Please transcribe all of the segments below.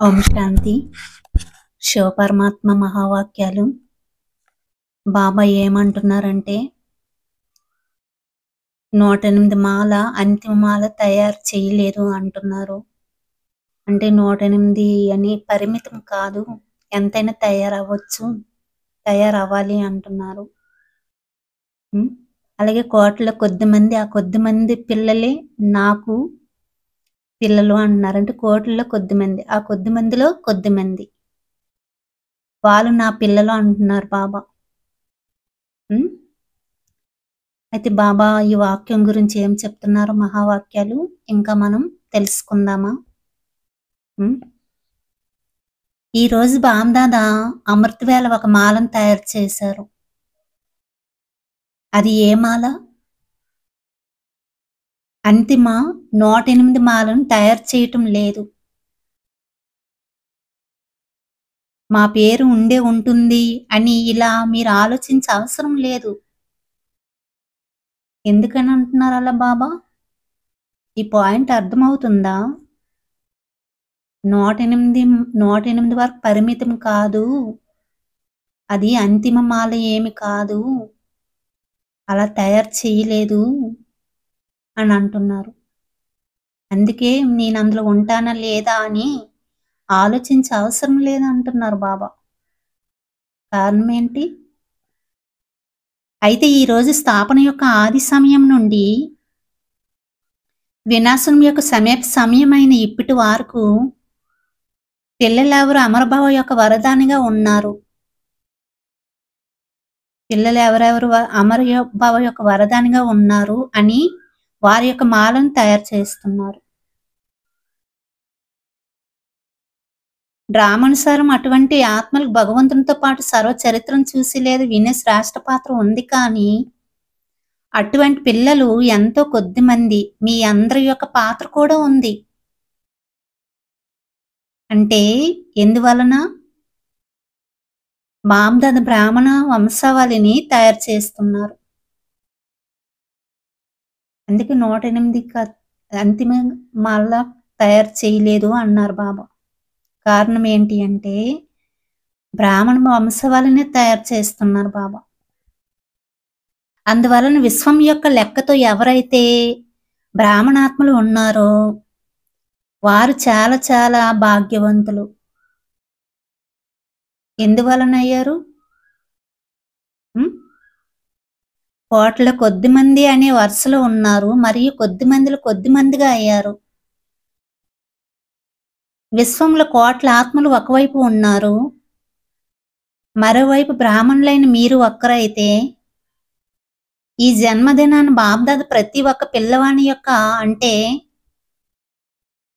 ఓం శాంతి. శివపరమాత్మ మహావాక్యాలు. బాబా ఏమంటున్నారంటే 108 మాల అంతిమ మాల తయారు చేయలేదు అంటున్నారు. అంటే 108 అని పరిమితం కాదు, ఎంతైనా తయారవ్వాలి అంటున్నారు. అలాగే కోట్ల కొద్దిమంది, ఆ కొద్దిమంది పిల్లలే నాకు పిల్లలు అంటున్నారు. అంటే కోట్లలో కొద్దిమంది, ఆ కొద్దిమందిలో కొద్దిమంది వాళ్ళు నా పిల్లలు అంటున్నారు బాబా. అయితే బాబా ఈ వాక్యం గురించి ఏం చెప్తున్నారు, మహావాక్యాలు ఇంకా మనం తెలుసుకుందామా? ఈరోజు బామ్దాదా అమృతవేళ ఒక మాలను తయారు చేశారు. అది ఏ మాల? అంతిమ 108 మాలను తయారు చేయటం లేదు. మా పేరు ఉంటుంది అని ఇలా మీరు ఆలోచించే అవసరం లేదు. ఎందుకని అంటున్నారు అలా బాబా? ఈ పాయింట్ అర్థమవుతుందా? 108 వరకు పరిమితం కాదు, అది అంతిమ మాల ఏమి కాదు, అలా తయారు చేయలేదు అని అంటున్నారు. అందుకే నేను అందులో ఉంటానా లేదా అని ఆలోచించే అవసరం లేదు అంటున్నారు బాబా. కారణం ఏంటి? అయితే ఈరోజు స్థాపన యొక్క ఆది సమయం నుండి వినాశనం యొక్క సమయమైన ఇప్పటి వరకు పిల్లలెవరు అమరభావ యొక్క వరదానిగా ఉన్నారు. పిల్లలు ఎవరెవరు అమరభావ యొక్క వరదానిగా ఉన్నారు అని వారి యొక్క మాలను తయారు చేస్తున్నారు. డ్రామానుసారం అటువంటి ఆత్మలకు భగవంతునితో పాటు సర్వ చరిత్రను చూసి లేదు వినే శ్రేష్ఠ పాత్ర ఉంది. కానీ అటువంటి పిల్లలు ఎంతో కొద్ది మంది. మీ అందరి యొక్క పాత్ర కూడా ఉంది. అంటే ఎందువలన? బామ్దాద బ్రాహ్మణ వంశావళిని తయారు చేస్తున్నారు. అందుకే 108 అంతిమ మాల తయారు చేయలేదు అన్నారు బాబా. కారణం ఏంటి అంటే బ్రాహ్మణ వంశావళిని తయారు చేస్తున్నారు బాబా. అందువలన విశ్వం యొక్క లెక్కతో ఎవరైతే బ్రాహ్మణాత్మలు ఉన్నారో వారు చాలా చాలా భాగ్యవంతులు. ఎందువలన అయ్యారు? కోట్ల కొద్ది మంది అనే వరుసలో ఉన్నారు, మరియు కొద్ది మందిలో కొద్ది మందిగా అయ్యారు. విశ్వంలో కోట్ల ఆత్మలు ఒకవైపు ఉన్నారు, మరోవైపు బ్రాహ్మణులైన మీరు ఒక్కరైతే ఈ జన్మదినాన్ని బాబ్దాద ప్రతి ఒక్క పిల్లవాని యొక్క, అంటే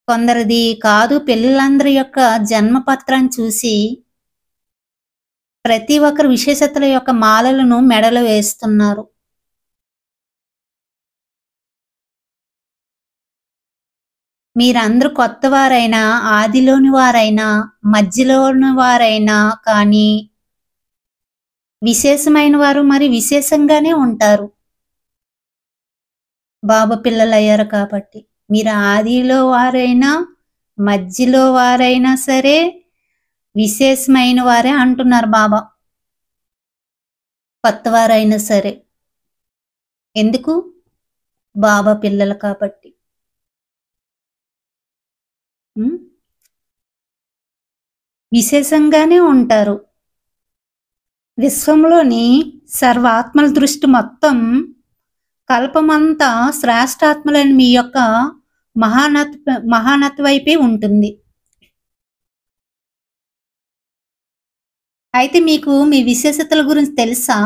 కొందరిది కాదు, పిల్లలందరి యొక్క జన్మపత్రాన్ని చూసి ప్రతి ఒక్కరు విశేషతల యొక్క మాలలను మెడలో వేస్తున్నారు. మీరందరూ కొత్త వారైనా, ఆదిలోని వారైనా, మధ్యలోని వారైనా కానీ విశేషమైన వారు మరి విశేషంగానే ఉంటారు. బాబా పిల్లలు అయ్యారు కాబట్టి మీరు ఆదిలో వారైనా మధ్యలో వారైనా సరే విశేషమైన వారే అంటున్నారు బాబా. కొత్త వారైనా సరే. ఎందుకు? బాబా పిల్లలు కాబట్టి. విశేషంగానే ఉంటారు. విశ్వంలోని సర్వాత్మల దృష్టి మొత్తం కల్పమంతా శ్రేష్ఠాత్మలైన మీ యొక్క మహానత్ వైపే ఉంటుంది. అయితే మీకు మీ విశేషతల గురించి తెలుసా?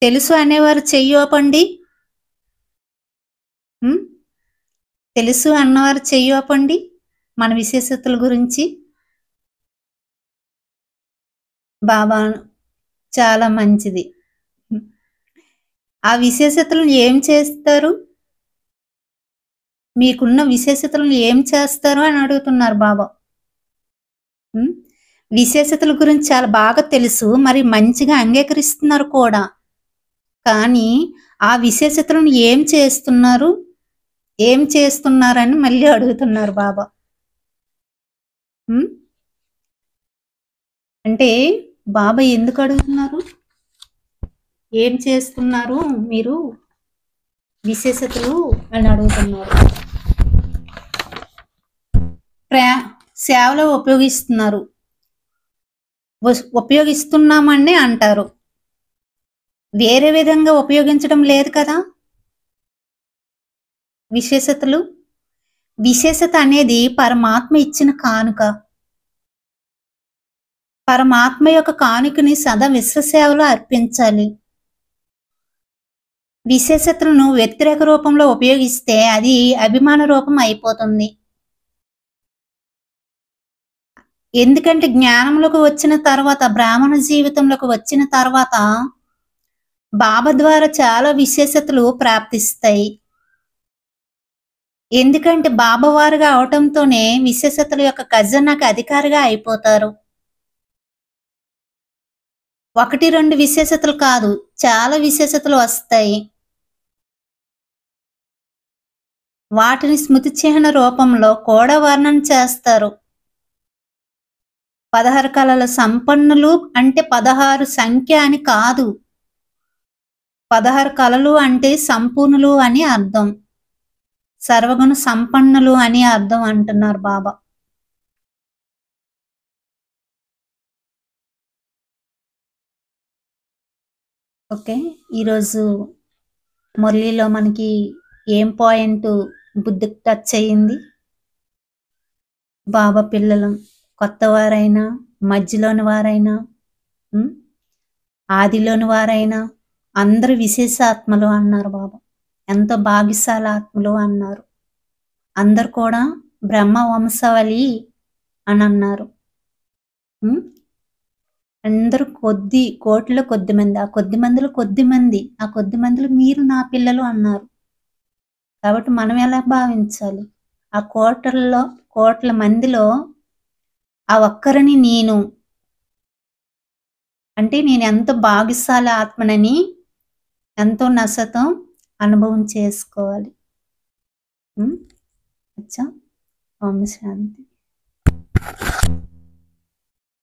తెలుసు అనేవారు చెయ్యోపండి. తెలుసు అన్నవారు చెయ్యోపండి మన విశేషతల గురించి. బాబా చాలా మంచిది. ఆ విశేషతలను ఏం చేస్తారు? మీకున్న విశేషతలను ఏం చేస్తారు అని అడుగుతున్నారు బాబా. విశేషతల గురించి చాలా బాగా తెలుసు, మరి మంచిగా అంగీకరిస్తున్నారు కూడా. కానీ ఆ విశేషతలను ఏం చేస్తున్నారు? ఏం చేస్తున్నారని మళ్ళీ అడుగుతున్నారు బాబా. అంటే బాబా ఎందుకు అడుగుతున్నారు? ఏం చేస్తున్నారు మీరు విశేషతలు అని అడుగుతున్నారు. సేవలో ఉపయోగిస్తున్నామని అంటారు. వేరే విధంగా ఉపయోగించడం లేదు కదా. విశేషత అనేది పరమాత్మ ఇచ్చిన కానుక. పరమాత్మ యొక్క కానుకని సదా విశ్వసేవలో అర్పించాలి. విశేషతలను వ్యతిరేక రూపంలో ఉపయోగిస్తే అది అభిమాన రూపం అయిపోతుంది. ఎందుకంటే జ్ఞానంలోకి వచ్చిన తర్వాత, బ్రాహ్మణ జీవితంలోకి వచ్చిన తర్వాత బాబా ద్వారా చాలా విశేషతలు ప్రాప్తిస్తాయి. ఎందుకంటే బాబా వారుగా అవటంతోనే విశేషతల యొక్క ఖజానాకి అధికారిగా అయిపోతారు. 1-2 విశేషతలు కాదు, చాలా విశేషతలు వస్తాయి. వాటిని స్మృతి చిహ్న రూపంలో కూడా వర్ణన చేస్తారు. 16 కళల సంపన్నులు అంటే 16 సంఖ్య అని కాదు. 16 కళలు అంటే సంపూర్ణులు అని అర్థం. సర్వగుణ సంపన్నులు అని అర్థం అంటున్నారు బాబా. ఓకే, ఈరోజు మురళిలో మనకి ఏం పాయింట్ బుద్ధికి టచ్ అయ్యింది? బాబా పిల్లలు కొత్త వారైనా, మధ్యలోని వారైనా, ఆదిలోని వారైనా అందరూ విశేష ఆత్మలు అన్నారు బాబా. ఎంతో భాగ్యశాల ఆత్మలు అన్నారు. అందరు కూడా బ్రహ్మ వంశవళి అని అన్నారు. అందరూ కోట్ల కొద్ది మంది, ఆ కొద్ది మందిలో ఆ కొద్ది మందిలో మీరు నా పిల్లలు అన్నారు. కాబట్టి మనం ఎలా భావించాలి? ఆ కోట్ల మందిలో ఆ ఒక్కరిని నేను అంటే నేను ఎంతో భాగ్యశాలి ఆత్మనని ఎంతో నశతో అనుభవం చేసుకోవాలి. అచ్చా, ఓం శాంతి.